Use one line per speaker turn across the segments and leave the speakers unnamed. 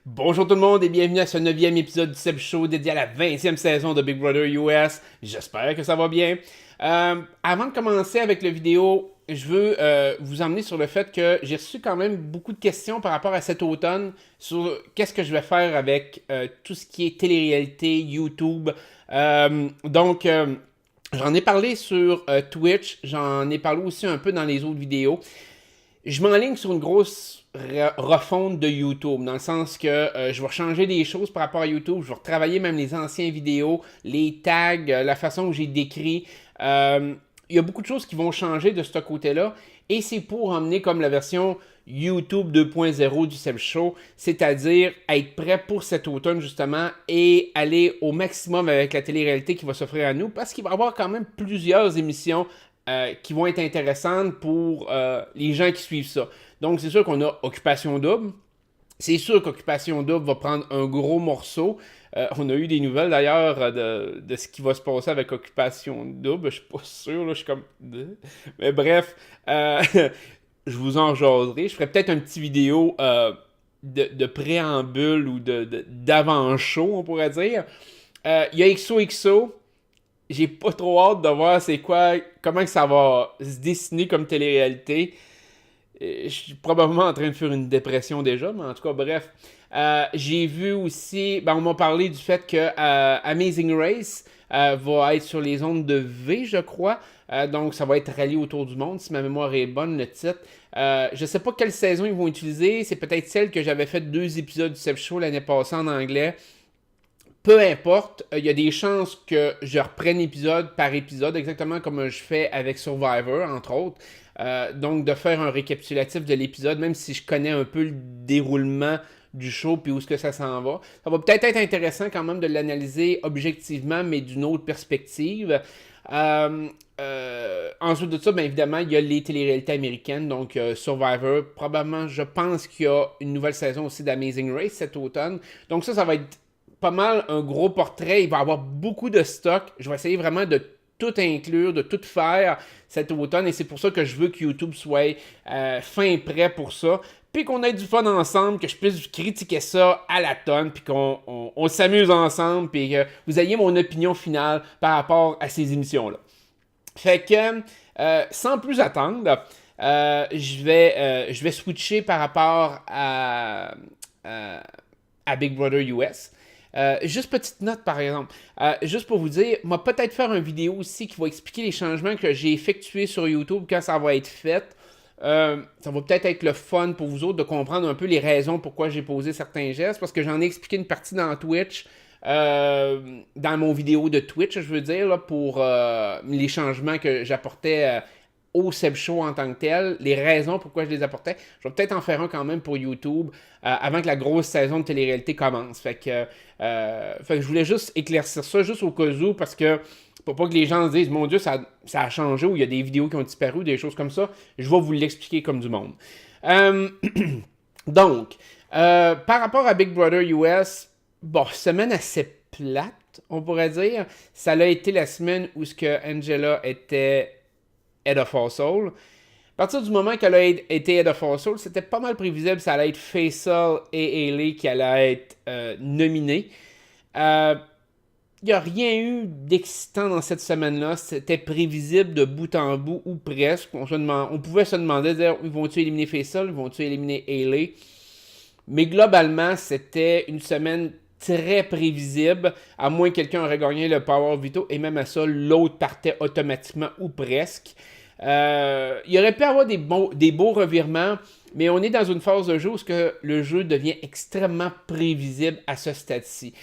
Bonjour tout le monde et bienvenue à ce 9e épisode du Seb Show dédié à la 20e saison de Big Brother US. J'espère que ça va bien. Avant de commencer avec la vidéo, je veux vous emmener sur le fait que j'ai reçu quand même beaucoup de questions par rapport à cet automne sur qu'est-ce que je vais faire avec tout ce qui est télé-réalité, YouTube. J'en ai parlé sur Twitch, j'en ai parlé aussi un peu dans les autres vidéos. Je m'enligne sur une grosse refonte de YouTube, dans le sens que je vais changer des choses par rapport à YouTube, je vais retravailler même les anciennes vidéos, les tags, la façon où j'ai décrit. Il y a beaucoup de choses qui vont changer de ce côté-là, et c'est pour emmener comme la version YouTube 2.0 du Seb Show, c'est-à-dire être prêt pour cet automne justement et aller au maximum avec la télé-réalité qui va s'offrir à nous, parce qu'il va y avoir quand même plusieurs émissions qui vont être intéressantes pour les gens qui suivent ça. Donc, c'est sûr qu'on a Occupation Double. C'est sûr qu'Occupation Double va prendre un gros morceau. On a eu des nouvelles d'ailleurs de ce qui va se passer avec Occupation Double. Je suis pas sûr, là, je suis comme. Mais bref, je vous en jaserai. Je ferai peut-être une petite vidéo de préambule ou d'avant-show, on pourrait dire. Il y a XOXO. J'ai pas trop hâte de voir c'est quoi, comment que ça va se dessiner comme télé-réalité. Je suis probablement en train de faire une dépression déjà, mais en tout cas, bref. J'ai vu aussi, on m'a parlé du fait que Amazing Race va être sur les ondes de V, je crois. Donc, ça va être rallye autour du monde, si ma mémoire est bonne, le titre. Je sais pas quelle saison ils vont utiliser. C'est peut-être celle que j'avais fait 2 épisodes du Seb Show l'année passée en anglais. Peu importe, il y a des chances que je reprenne épisode par épisode, exactement comme je fais avec Survivor, entre autres. Donc, de faire un récapitulatif de l'épisode, même si je connais un peu le déroulement du show puis où est-ce que ça s'en va. Ça va peut-être être intéressant quand même de l'analyser objectivement, mais d'une autre perspective. Ensuite de ça, bien évidemment, il y a les téléréalités américaines, donc Survivor. Probablement, je pense qu'il y a une nouvelle saison aussi d'Amazing Race cet automne. Donc ça va être pas mal un gros portrait. Il va y avoir beaucoup de stock. Je vais essayer vraiment de tout inclure, de tout faire cet automne. Et c'est pour ça que je veux que YouTube soit fin prêt pour ça. Puis qu'on ait du fun ensemble, que je puisse critiquer ça à la tonne, puis qu'on s'amuse ensemble, puis que vous ayez mon opinion finale par rapport à ces émissions-là. Fait que, sans plus attendre, je vais switcher par rapport à Big Brother US. Juste petite note par exemple, juste pour vous dire, moi peut-être faire une vidéo aussi qui va expliquer les changements que j'ai effectués sur YouTube quand ça va être fait. Ça va peut-être être le fun pour vous autres de comprendre un peu les raisons pourquoi j'ai posé certains gestes, parce que j'en ai expliqué une partie dans Twitch, dans mon vidéo de Twitch, je veux dire, là, pour les changements que j'apportais au Seb Show en tant que tel, les raisons pourquoi je les apportais. Je vais peut-être en faire un quand même pour YouTube avant que la grosse saison de télé-réalité commence. Fait que je voulais juste éclaircir ça, juste au cas où, parce que pour pas que les gens se disent, mon Dieu, ça a changé, ou il y a des vidéos qui ont disparu, des choses comme ça, je vais vous l'expliquer comme du monde. Donc, par rapport à Big Brother US, bon, semaine assez plate, on pourrait dire. Ça a été la semaine où ce que Angela était Head of Household. À partir du moment qu'elle a été Head of Household, c'était pas mal prévisible, ça allait être Faisal et Hailey qui allaient être nominés. Il n'y a rien eu d'excitant dans cette semaine-là. C'était prévisible de bout en bout, ou presque. On pouvait se demander, dire, vont-ils éliminer Faisal, vont-ils éliminer Hailey? Mais globalement, c'était une semaine très prévisible, à moins que quelqu'un aurait gagné le Power Veto, et même à ça, l'autre partait automatiquement, ou presque. Il aurait pu avoir des beaux revirements, mais on est dans une phase de jeu où le jeu devient extrêmement prévisible à ce stade-ci.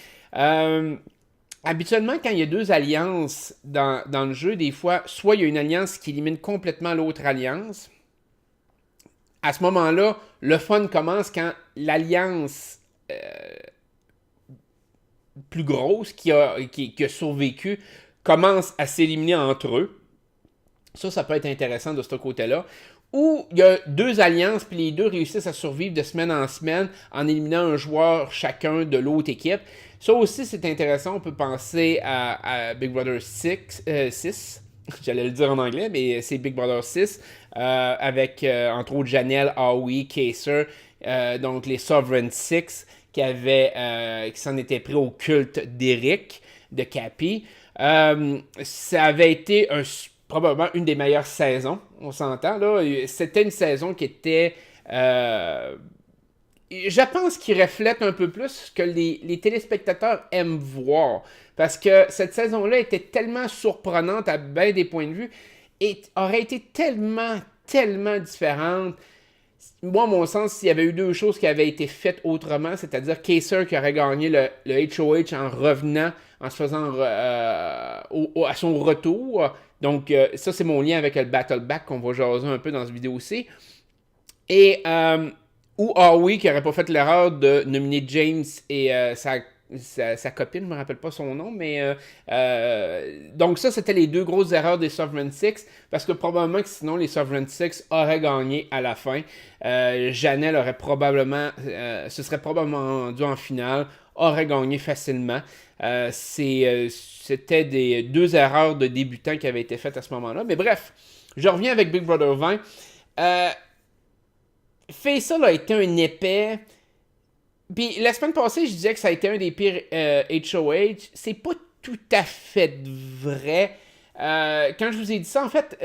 Habituellement, quand il y a 2 alliances dans le jeu, des fois, soit il y a une alliance qui élimine complètement l'autre alliance. À ce moment-là, le fun commence quand l'alliance plus grosse qui a survécu commence à s'éliminer entre eux. Ça peut être intéressant de ce côté-là. Ou il y a 2 alliances, puis les 2 réussissent à survivre de semaine en semaine en éliminant un joueur chacun de l'autre équipe. Ça aussi, c'est intéressant. On peut penser à Big Brother 6. J'allais le dire en anglais, mais c'est Big Brother 6. Avec, entre autres, Janelle, Howie, Kaser, donc les Sovereign Six, qui s'en étaient pris au culte d'Eric, de Cappy. Ça avait été probablement une des meilleures saisons, on s'entend, là. C'était une saison qui était... je pense qu'il reflète un peu plus ce que les téléspectateurs aiment voir. Parce que cette saison-là était tellement surprenante à bien des points de vue et aurait été tellement, tellement différente. Moi, à mon sens, s'il y avait eu deux choses qui avaient été faites autrement, c'est-à-dire Kaiser qui aurait gagné le HOH en revenant, en se faisant à son retour. Donc, ça, c'est mon lien avec le Battle Back qu'on va jaser un peu dans cette vidéo aussi. Et, ou Howie qui n'aurait pas fait l'erreur de nominer James et sa copine, je ne me rappelle pas son nom, mais donc ça, c'était les deux grosses erreurs des Sovereign Six, parce que probablement que sinon, les Sovereign Six auraient gagné à la fin. Janelle aurait probablement, se serait probablement rendu en finale, aurait gagné facilement. C'était deux erreurs de débutants qui avaient été faites à ce moment-là. Mais bref, je reviens avec Big Brother 20. Faisal a été un épais. Puis la semaine passée, je disais que ça a été un des pires HOH. C'est pas tout à fait vrai. Quand je vous ai dit ça, en fait,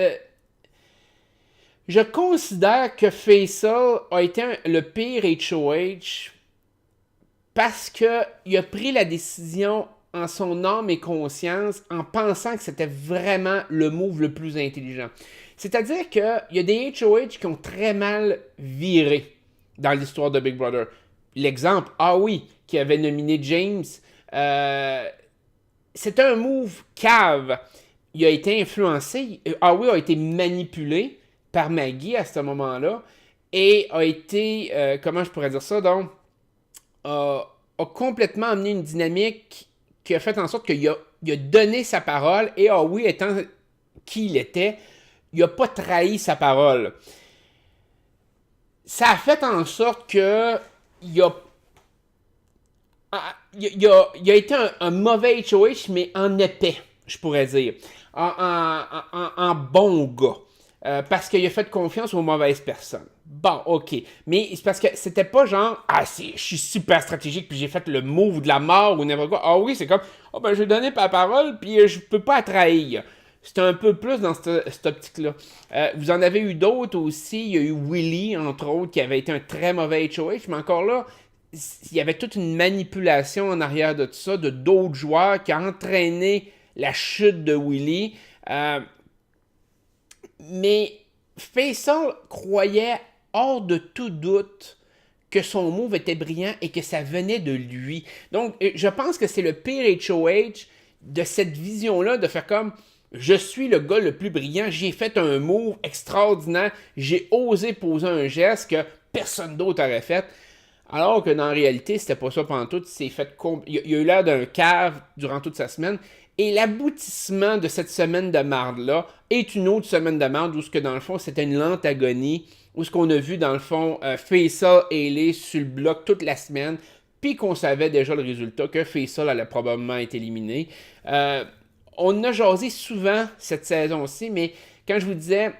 je considère que Faisal a été le pire HOH parce qu'il a pris la décision en son âme et conscience en pensant que c'était vraiment le move le plus intelligent. C'est-à-dire qu'il y a des HOH qui ont très mal viré dans l'histoire de Big Brother. L'exemple, oui, qui avait nominé James, c'était un move cave. Il a été influencé, oui a été manipulé par Maggie à ce moment-là et a été, comment je pourrais dire ça, donc, a complètement amené une dynamique qui a fait en sorte qu'il a donné sa parole et oui, étant qui il était, il n'a pas trahi sa parole. Ça a fait en sorte que il a été un mauvais HOH, mais en épais, je pourrais dire. En bon gars. Parce qu'il a fait confiance aux mauvaises personnes. Bon, ok. Mais c'est parce que c'était pas genre, je suis super stratégique, puis j'ai fait le move de la mort ou n'importe quoi. Oui, c'est comme, j'ai donné ma parole, puis je peux pas la trahir. C'est un peu plus dans cette optique-là. Vous en avez eu d'autres aussi. Il y a eu Willy, entre autres, qui avait été un très mauvais HOH, mais encore là, il y avait toute une manipulation en arrière de tout ça, de d'autres joueurs qui a entraîné la chute de Willy. Mais Faisal croyait hors de tout doute que son move était brillant et que ça venait de lui. Donc, je pense que c'est le pire HOH de cette vision-là, de faire comme... Je suis le gars le plus brillant, j'ai fait un move extraordinaire, j'ai osé poser un geste que personne d'autre aurait fait. Alors que dans la réalité, c'était pas ça pantoute, il a eu l'air d'un cave durant toute sa semaine. Et l'aboutissement de cette semaine de marde-là est une autre semaine de marde où ce que dans le fond, c'était une lente agonie, où ce qu'on a vu dans le fond, Faisal et Hayley sur le bloc toute la semaine, puis qu'on savait déjà le résultat, que Faisal allait probablement être éliminé. On a jasé souvent cette saison-ci, mais quand je vous disais,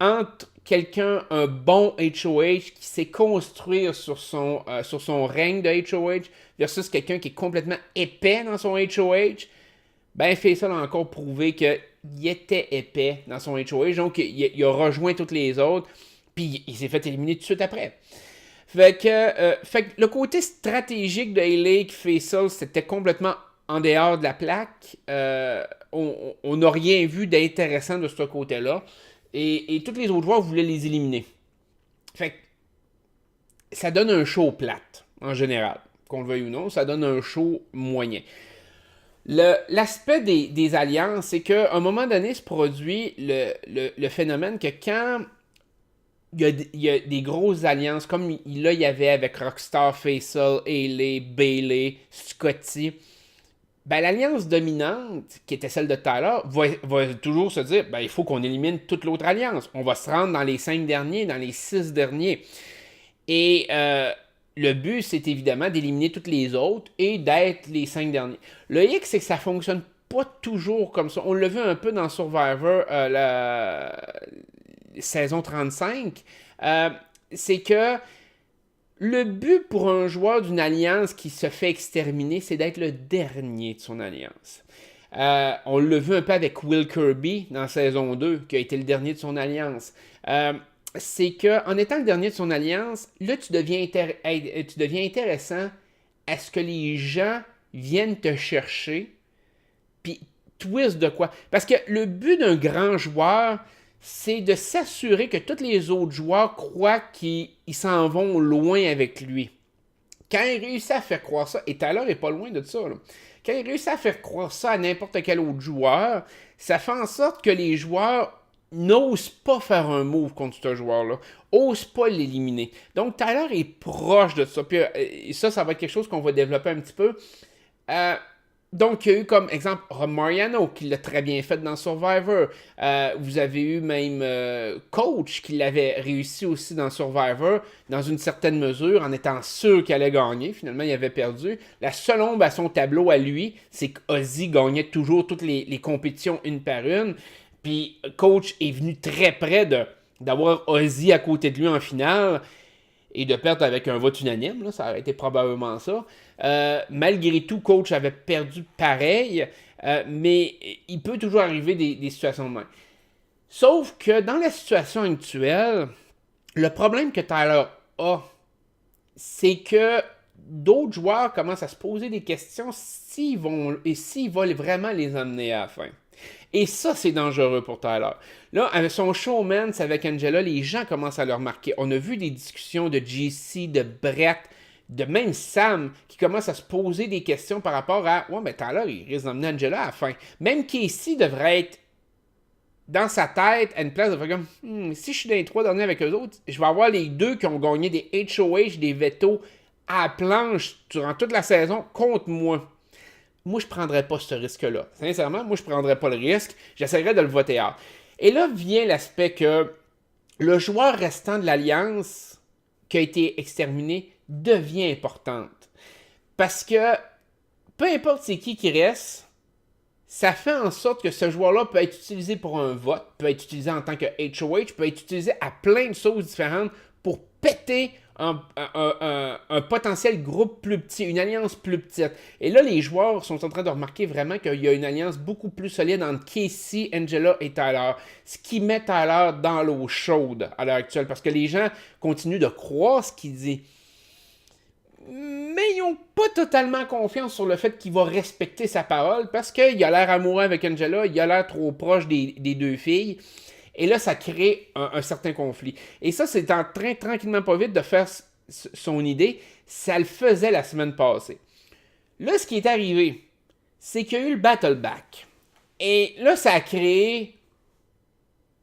entre quelqu'un, un bon HOH qui sait construire sur son règne de HOH versus quelqu'un qui est complètement épais dans son HOH, ben Faisal a encore prouvé qu'il était épais dans son HOH, donc il a rejoint toutes les autres, puis il s'est fait éliminer tout de suite après. Fait que le côté stratégique de Hayley qui Faisal, c'était complètement en dehors de la plaque. On n'a rien vu d'intéressant de ce côté-là. Et tous les autres joueurs voulaient les éliminer. Fait que ça donne un show plate, en général. Qu'on le veuille ou non, ça donne un show moyen. L'aspect des alliances, c'est qu'à un moment donné se produit le phénomène que quand il y a des grosses alliances, comme il y avait avec Rockstar, Faisal, Hayley, Bayley, Scotty, ben, l'alliance dominante, qui était celle de Tyler, va toujours se dire, il faut qu'on élimine toute l'autre alliance. On va se rendre dans les 5 derniers, dans les 6 derniers. Et le but, c'est évidemment d'éliminer toutes les autres et d'être les 5 derniers. Le hic, c'est que ça fonctionne pas toujours comme ça. On l'a vu un peu dans Survivor, la saison 35. C'est que Le but pour un joueur d'une alliance qui se fait exterminer, c'est d'être le dernier de son alliance. On l'a vu un peu avec Will Kirby dans saison 2, qui a été le dernier de son alliance. C'est qu'en étant le dernier de son alliance, là, tu deviens intéressant à ce que les gens viennent te chercher, puis twist de quoi? Parce que le but d'un grand joueur, c'est de s'assurer que tous les autres joueurs croient qu'ils s'en vont loin avec lui. Quand il réussit à faire croire ça, et Tyler est pas loin de ça, là. Quand il réussit à faire croire ça à n'importe quel autre joueur, ça fait en sorte que les joueurs n'osent pas faire un move contre ce joueur-là, n'osent pas l'éliminer. Donc Tyler est proche de ça. Puis ça va être quelque chose qu'on va développer un petit peu. Donc, il y a eu comme exemple Rob Mariano qui l'a très bien fait dans Survivor. Vous avez eu même Coach qui l'avait réussi aussi dans Survivor, dans une certaine mesure, en étant sûr qu'il allait gagner. Finalement, il avait perdu. La seule ombre à son tableau à lui, c'est qu'Ozzy gagnait toujours toutes les compétitions une par une. Puis Coach est venu très près d'avoir Ozzy à côté de lui en finale et de perdre avec un vote unanime, là, ça aurait été probablement ça. Malgré tout, Coach avait perdu pareil, mais il peut toujours arriver des situations de même. Sauf que dans la situation actuelle, le problème que Tyler a, c'est que d'autres joueurs commencent à se poser des questions s'ils veulent vraiment les amener à la fin. Et ça, c'est dangereux pour Tyler. Là, avec son showman, c'est avec Angela, les gens commencent à le remarquer. On a vu des discussions de JC, de Brett, de même Sam, qui commencent à se poser des questions par rapport à « Ouais, mais Tyler, il risque d'emmener Angela à la fin. » Même Casey devrait être dans sa tête à une place de faire comme si je suis dans les 3 derniers avec eux autres, je vais avoir les 2 qui ont gagné des HOH, des veto à la planche durant toute la saison contre moi. Moi, je ne prendrais pas ce risque-là. Sincèrement, moi, je ne prendrais pas le risque. J'essaierais de le voter out. Et là vient l'aspect que le joueur restant de l'Alliance qui a été exterminé devient importante. Parce que peu importe c'est qui reste, ça fait en sorte que ce joueur-là peut être utilisé pour un vote, peut être utilisé en tant que HOH, peut être utilisé à plein de choses différentes pour péter un potentiel groupe plus petit, une alliance plus petite. Et là, les joueurs sont en train de remarquer vraiment qu'il y a une alliance beaucoup plus solide entre Casey, Angela et Tyler. Ce qui met Tyler dans l'eau chaude à l'heure actuelle. Parce que les gens continuent de croire ce qu'il dit. Mais ils n'ont pas totalement confiance sur le fait qu'il va respecter sa parole. Parce qu'il a l'air amoureux avec Angela, il a l'air trop proche des 2 filles. Et là, ça crée un certain conflit. Et ça, c'est en train, tranquillement pas vite, de faire son idée. Ça le faisait la semaine passée. Là, ce qui est arrivé, c'est qu'il y a eu le Battle Back. Et là, ça a créé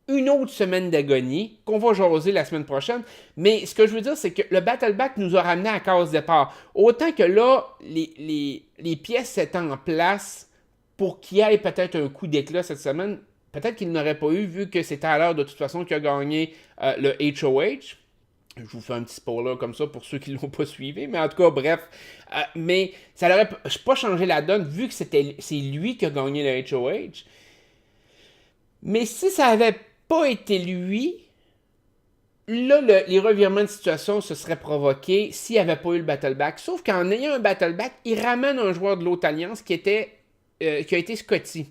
une autre semaine d'agonie qu'on va jaser la semaine prochaine. Mais ce que je veux dire, c'est que le Battle Back nous a ramené à case départ. Autant que là, les pièces étaient en place pour qu'il y ait peut-être un coup d'éclat cette semaine. Peut-être qu'il n'aurait pas eu, vu que c'était à l'heure de toute façon qu'il a gagné le HOH. Je vous fais un petit spoiler comme ça pour ceux qui ne l'ont pas suivi. Mais en tout cas, bref. Mais ça n'aurait pas changé la donne, vu que c'est lui qui a gagné le HOH. Mais si ça n'avait pas été lui, là, les revirements de situation se seraient provoqués s'il n'y avait pas eu le Battle Back. Sauf qu'en ayant un Battle Back, il ramène un joueur de l'autre alliance qui a été Scotty.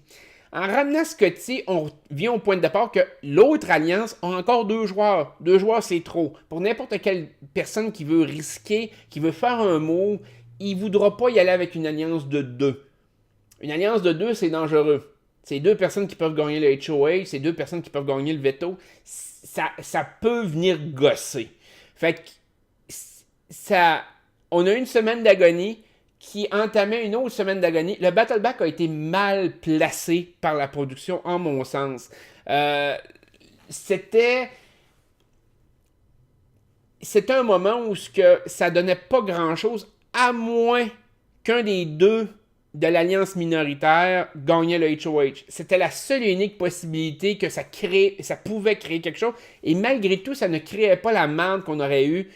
En ramenant Scotty, on vient au point de départ que l'autre alliance a encore 2 joueurs. 2 joueurs, c'est trop. Pour n'importe quelle personne qui veut risquer, qui veut faire un move, il ne voudra pas y aller avec une alliance de 2. Une alliance de 2, c'est dangereux. C'est 2 personnes qui peuvent gagner le HOH, c'est 2 personnes qui peuvent gagner le veto. Ça peut venir gosser. Fait que on a une semaine d'agonie qui entamait une autre semaine d'agonie. Le Battle Back a été mal placé par la production, en mon sens. C'était un moment où ça donnait pas grand-chose, à moins qu'un des 2 de l'alliance minoritaire gagnait le HOH. C'était la seule et unique possibilité que ça pouvait créer quelque chose. Et malgré tout, ça ne créait pas la merde qu'on aurait eue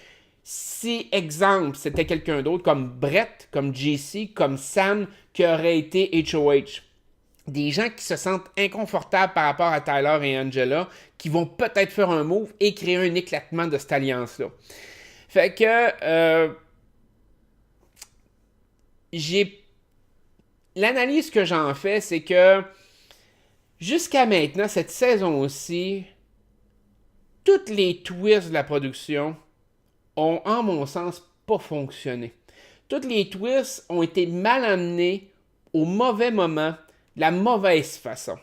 si, exemple, c'était quelqu'un d'autre comme Brett, comme JC, comme Sam, qui aurait été HOH. Des gens qui se sentent inconfortables par rapport à Tyler et Angela, qui vont peut-être faire un move et créer un éclatement de cette alliance-là. Fait que l'analyse que j'en fais, c'est que jusqu'à maintenant, cette saison-ci, toutes les twists de la production ont, en mon sens, pas fonctionné. Toutes les twists ont été mal amenés au mauvais moment, de la mauvaise façon.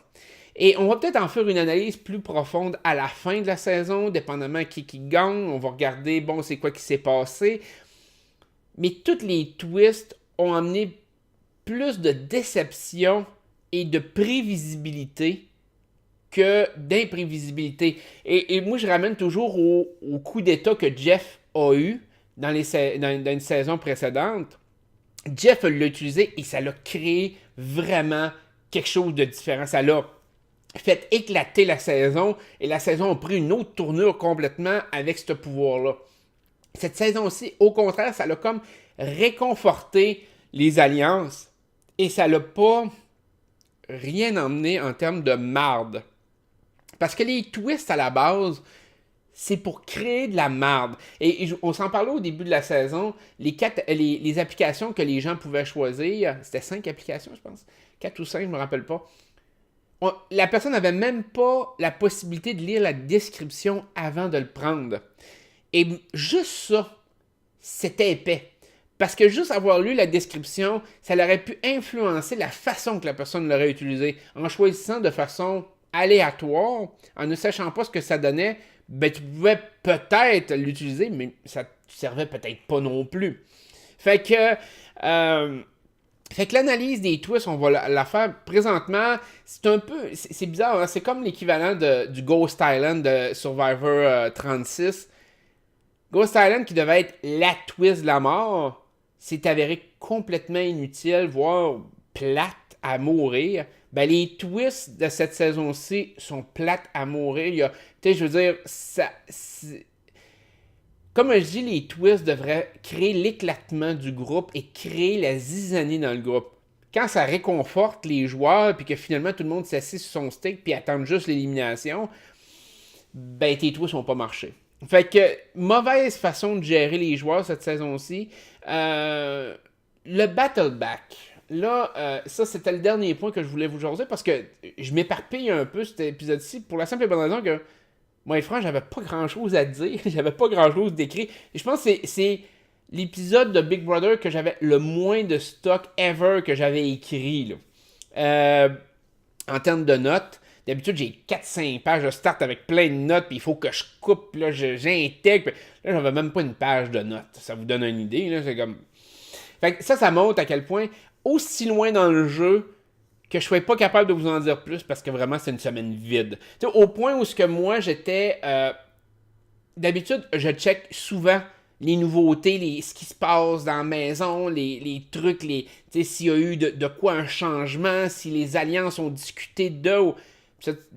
Et on va peut-être en faire une analyse plus profonde à la fin de la saison, dépendamment qui gagne. On va regarder, bon, c'est quoi qui s'est passé. Mais toutes les twists ont amené plus de déception et de prévisibilité que d'imprévisibilité. Et moi, je ramène toujours au coup d'état que Jeff a eu dans une saison précédente. Jeff l'a utilisé et ça l'a créé vraiment quelque chose de différent. Ça l'a fait éclater la saison et la saison a pris une autre tournure complètement avec ce pouvoir-là. Cette saison-ci, au contraire, ça l'a comme réconforté les alliances et ça l'a pas rien emmené en termes de marde. Parce que les twists à la base, c'est pour créer de la marde. Et on s'en parlait au début de la saison, les applications que les gens pouvaient choisir, c'était 5 applications, je pense. 4 ou 5, je me rappelle pas. La personne n'avait même pas la possibilité de lire la description avant de le prendre. Et juste ça, c'était épais. Parce que juste avoir lu la description, ça aurait pu influencer la façon que la personne l'aurait utilisé. En choisissant de façon aléatoire, en ne sachant pas ce que ça donnait, ben tu pouvais peut-être l'utiliser, mais ça ne servait peut-être pas non plus. Fait que l'analyse des twists, on va la faire présentement. C'est un peu, c'est bizarre, hein? C'est comme l'équivalent du Ghost Island de Survivor 36. Ghost Island, qui devait être la twist de la mort, s'est avéré complètement inutile, voire plate à mourir. Ben, les twists de cette saison-ci sont plates à mourir. Tu sais, je veux dire, comme je dis, les twists devraient créer l'éclatement du groupe et créer la zizanie dans le groupe. Quand ça réconforte les joueurs, puis que finalement tout le monde s'assied sur son stick, puis attend juste l'élimination, ben tes twists n'ont pas marché. Fait que, mauvaise façon de gérer les joueurs cette saison-ci. Le Battle Back. Là, ça, c'était le dernier point que je voulais vous jaser parce que je m'éparpille un peu cet épisode-ci pour la simple et bonne raison que, moi, et franc, j'avais pas grand-chose à dire. J'avais pas grand-chose d'écrit. Et je pense que c'est l'épisode de Big Brother que j'avais le moins de stock ever que j'avais écrit. Là. En termes de notes, d'habitude, j'ai 4-5 pages. Je start avec plein de notes, puis il faut que je coupe, puis là, j'intègre. Puis là, j'avais même pas une page de notes. Ça vous donne une idée, là. C'est comme... Fait que ça montre à quel point, aussi loin dans le jeu, que je ne sois pas capable de vous en dire plus, parce que vraiment, c'est une semaine vide. T'sais, au point où ce que moi, j'étais... d'habitude, je check souvent les nouveautés, ce qui se passe dans la maison, les trucs, s'il y a eu de quoi un changement, si les alliances ont discuté d'eux.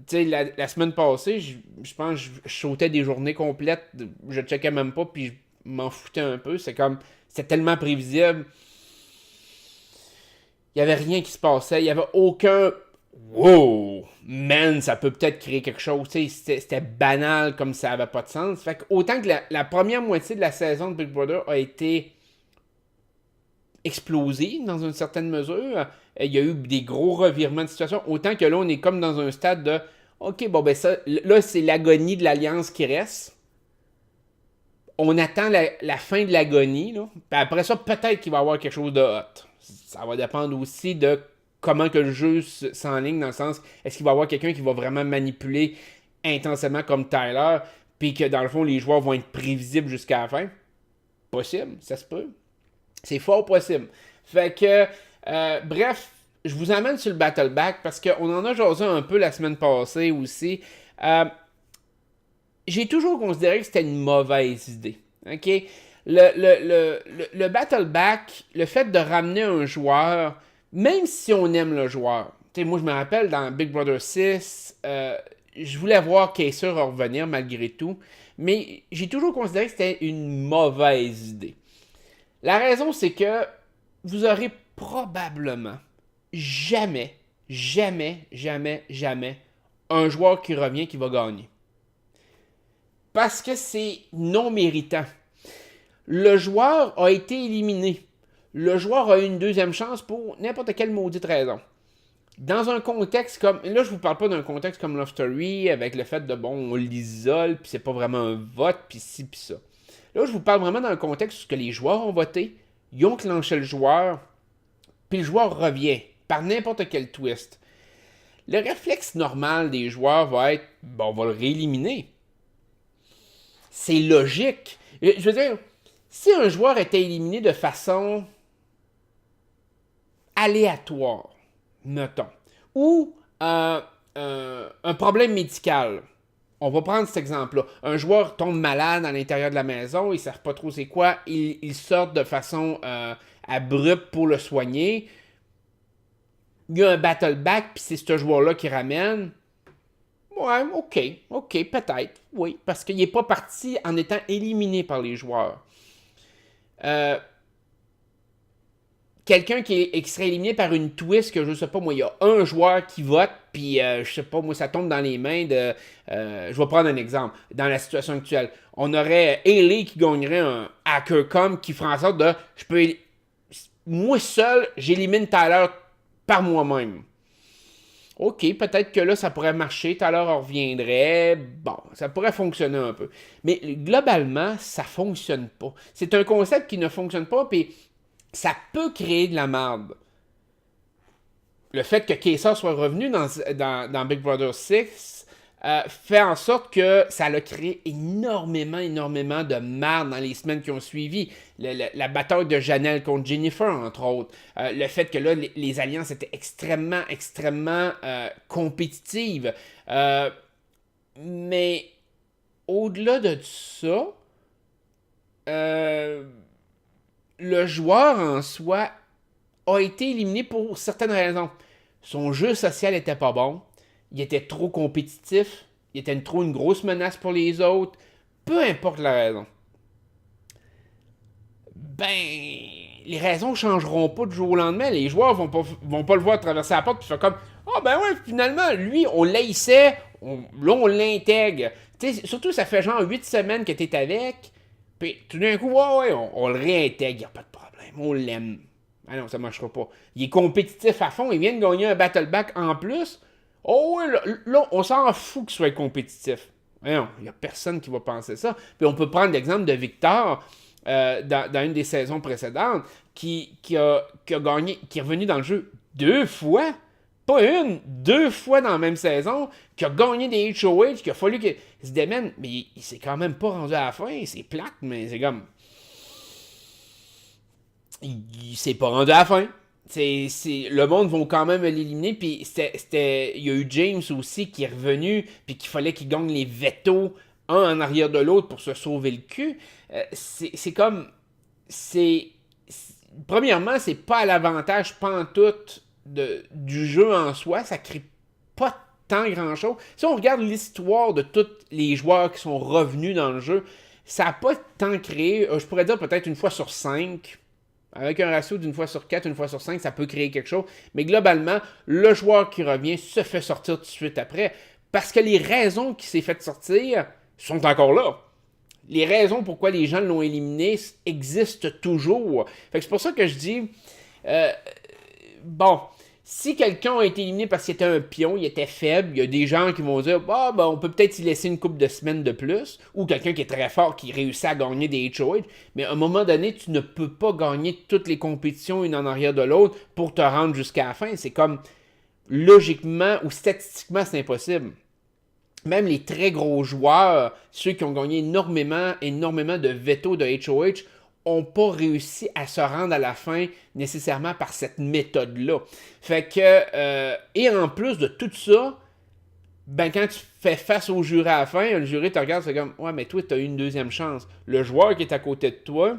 La semaine passée, je pense que je sautais des journées complètes, je checkais même pas, puis je m'en foutais un peu. C'était tellement prévisible. Il n'y avait rien qui se passait, il n'y avait aucun wow, man, ça peut peut-être créer quelque chose. C'était banal comme ça n'avait pas de sens. Fait que autant que la première moitié de la saison de Big Brother a été explosée dans une certaine mesure, il y a eu des gros revirements de situation, autant que là, on est comme dans un stade de OK, bon, ben ça, là, c'est l'agonie de l'Alliance qui reste. On attend la fin de l'agonie, là. Puis après ça, peut-être qu'il va y avoir quelque chose de hot. Ça va dépendre aussi de comment que le jeu s'enligne, dans le sens, est-ce qu'il va y avoir quelqu'un qui va vraiment manipuler intensément comme Tyler, puis que dans le fond, les joueurs vont être prévisibles jusqu'à la fin? Possible, ça se peut. C'est fort possible. Fait que, bref, je vous amène sur le Battle Back, parce qu'on en a jasé un peu la semaine passée aussi. J'ai toujours considéré que c'était une mauvaise idée. OK? Le Battle Back, le fait de ramener un joueur, même si on aime le joueur. T'sais, moi, je me rappelle, dans Big Brother 6, je voulais voir Kaiser revenir malgré tout, mais j'ai toujours considéré que c'était une mauvaise idée. La raison, c'est que vous aurez probablement jamais un joueur qui revient qui va gagner. Parce que c'est non méritant. Le joueur a été éliminé. Le joueur a eu une deuxième chance pour n'importe quelle maudite raison. Dans un contexte comme... Là, je vous parle pas d'un contexte comme Love Story, avec le fait de, bon, on l'isole, puis c'est pas vraiment un vote, puis ci, puis ça. Là, je vous parle vraiment d'un contexte où les joueurs ont voté, ils ont clenché le joueur, puis le joueur revient, par n'importe quel twist. Le réflexe normal des joueurs va être, bon, on va le rééliminer. C'est logique. Je veux dire, si un joueur était éliminé de façon aléatoire, notons, ou un problème médical. On va prendre cet exemple-là. Un joueur tombe malade à l'intérieur de la maison, ils ne savent pas trop c'est quoi, ils sortent de façon abrupte pour le soigner. Il y a un battle back, puis c'est ce joueur-là qui ramène. Ouais, ok, peut-être, oui, parce qu'il n'est pas parti en étant éliminé par les joueurs. Quelqu'un qui serait éliminé par une twist que je sais pas moi, il y a un joueur qui vote, puis je sais pas moi, ça tombe dans les mains de... je vais prendre un exemple. Dans la situation actuelle, on aurait Haley qui gagnerait un HackerCom qui ferait en sorte de... moi seul, j'élimine Tyler par moi-même. Ok, peut-être que là, ça pourrait marcher, Tyler reviendrait, bon, ça pourrait fonctionner un peu. Mais globalement, ça fonctionne pas. C'est un concept qui ne fonctionne pas, puis ça peut créer de la merde. Le fait que Kessler soit revenu dans Big Brother 6 fait en sorte que ça a créé énormément de merde dans les semaines qui ont suivi. La bataille de Janelle contre Jennifer, entre autres. Le fait que là, les alliances étaient extrêmement compétitives. Mais au-delà de ça, le joueur en soi a été éliminé pour certaines raisons. Son jeu social était pas bon. Il était trop compétitif. Il était trop une grosse menace pour les autres. Peu importe la raison. Ben, les raisons changeront pas du jour au lendemain. Les joueurs vont pas le voir traverser la porte et faire comme ah ben ouais, finalement, lui, on l'haïssait. Là, on l'intègre. T'sais, surtout, ça fait genre 8 semaines que t'es avec. Puis tout d'un coup, ouais, on le réintègre. Y a pas de problème. On l'aime. Ah non, ça marchera pas. Il est compétitif à fond. Il vient de gagner un battle back en plus. Oh ouais, là on s'en fout qu'il soit compétitif. Mais non, il n'y a personne qui va penser ça. Puis on peut prendre l'exemple de Victor dans une des saisons précédentes qui a gagné, qui est revenu dans le jeu 2 fois. Pas une, 2 fois dans la même saison, qui a gagné des HOH, qu'il a fallu qu'il se démène. Mais il s'est quand même pas rendu à la fin. C'est plate, mais c'est comme... Il s'est pas rendu à la fin. Le monde va quand même l'éliminer. Puis il y a eu James aussi qui est revenu. Puis qu'il fallait qu'il gagne les veto un en arrière de l'autre pour se sauver le cul. C'est comme. Premièrement, c'est pas à l'avantage pantoute du jeu en soi. Ça crée pas tant grand chose. Si on regarde l'histoire de tous les joueurs qui sont revenus dans le jeu, ça n'a pas tant créé. Je pourrais dire peut-être une fois sur 5. Avec un ratio d'une fois sur 4, une fois sur 5, ça peut créer quelque chose. Mais globalement, le joueur qui revient se fait sortir tout de suite après. Parce que les raisons qui s'est fait sortir sont encore là. Les raisons pourquoi les gens l'ont éliminé existent toujours. Fait que c'est pour ça que je dis... bon, si quelqu'un a été éliminé parce qu'il était un pion, il était faible, il y a des gens qui vont dire bah, ben, on peut peut-être y laisser une couple de semaines de plus, ou quelqu'un qui est très fort qui réussit à gagner des HOH, mais à un moment donné, tu ne peux pas gagner toutes les compétitions une en arrière de l'autre pour te rendre jusqu'à la fin. C'est comme logiquement ou statistiquement, c'est impossible. Même les très gros joueurs, ceux qui ont gagné énormément de veto de HOH, n'ont pas réussi à se rendre à la fin nécessairement par cette méthode-là. Fait que, et en plus de tout ça, ben quand tu fais face au jury à la fin, le jury te regarde, c'est comme, ouais, mais toi, tu as eu une deuxième chance. Le joueur qui est à côté de toi,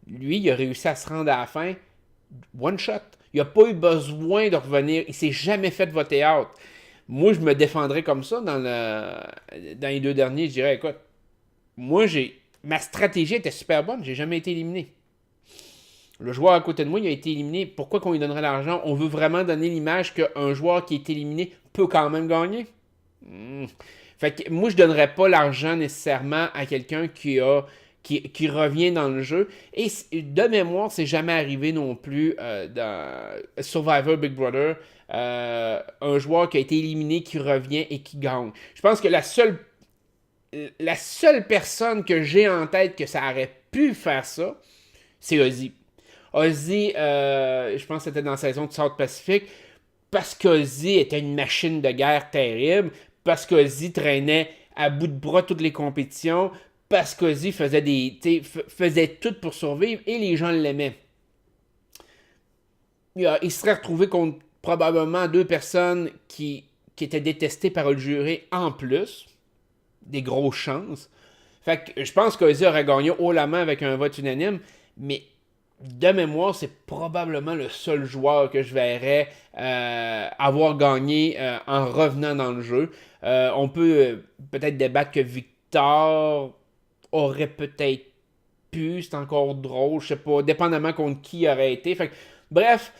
lui, il a réussi à se rendre à la fin, one shot. Il n'a pas eu besoin de revenir, il s'est jamais fait voter out. Moi, je me défendrais comme ça dans les 2 derniers, je dirais, écoute, moi, ma stratégie était super bonne, j'ai jamais été éliminé. Le joueur à côté de moi, il a été éliminé. Pourquoi qu'on lui donnerait l'argent? On veut vraiment donner l'image qu'un joueur qui est éliminé peut quand même gagner? Fait que moi, je donnerais pas l'argent nécessairement à quelqu'un qui a qui revient dans le jeu. Et de mémoire, c'est jamais arrivé non plus dans Survivor Big Brother. Un joueur qui a été éliminé, qui revient et qui gagne. Je pense que la seule personne que j'ai en tête que ça aurait pu faire ça, c'est Ozzy. Ozzy, je pense que c'était dans la saison de South Pacific, parce qu'Ozzy était une machine de guerre terrible, parce qu'Ozzy traînait à bout de bras toutes les compétitions, parce qu'Ozzy faisait tout pour survivre et les gens l'aimaient. Il serait retrouvé contre probablement 2 personnes qui étaient détestées par le jury en plus. Des grosses chances. Fait que je pense qu'Ozzy aurait gagné haut la main avec un vote unanime, mais de mémoire, c'est probablement le seul joueur que je verrais avoir gagné en revenant dans le jeu. On peut peut-être débattre que Victor aurait peut-être pu, c'est encore drôle, je sais pas, dépendamment contre qui il aurait été. Fait que, bref,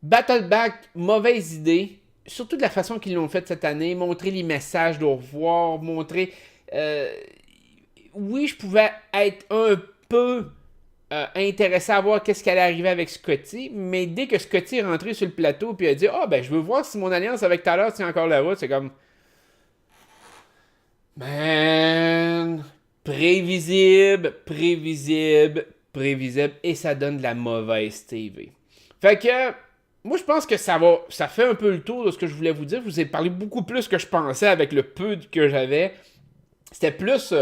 Battleback, mauvaise idée. Surtout de la façon qu'ils l'ont fait cette année. Montrer les messages de revoir, montrer... oui, je pouvais être un peu intéressé à voir qu'est-ce qui allait arriver avec Scotty, mais dès que Scotty est rentré sur le plateau et a dit « Ah, ben, je veux voir si mon alliance avec Tyler tient encore la route », c'est comme... Man... Prévisible, et ça donne de la mauvaise TV. Fait que... Moi, je pense que ça fait un peu le tour de ce que je voulais vous dire. Je vous ai parlé beaucoup plus que je pensais avec le peu que j'avais. C'était plus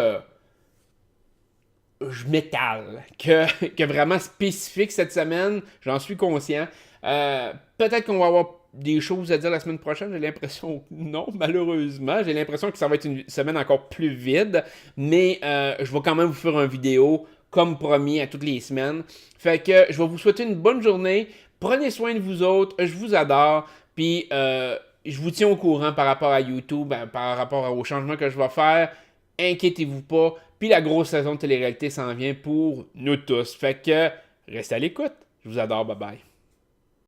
métal que vraiment spécifique cette semaine. J'en suis conscient. Peut-être qu'on va avoir des choses à dire la semaine prochaine. J'ai l'impression que non, malheureusement. J'ai l'impression que ça va être une semaine encore plus vide. Mais je vais quand même vous faire une vidéo comme promis à toutes les semaines. Fait que je vais vous souhaiter une bonne journée. Prenez soin de vous autres, je vous adore, puis je vous tiens au courant par rapport à YouTube, par rapport aux changements que je vais faire. Inquiétez-vous pas, puis la grosse saison de télé-réalité s'en vient pour nous tous. Fait que restez à l'écoute. Je vous adore, bye bye.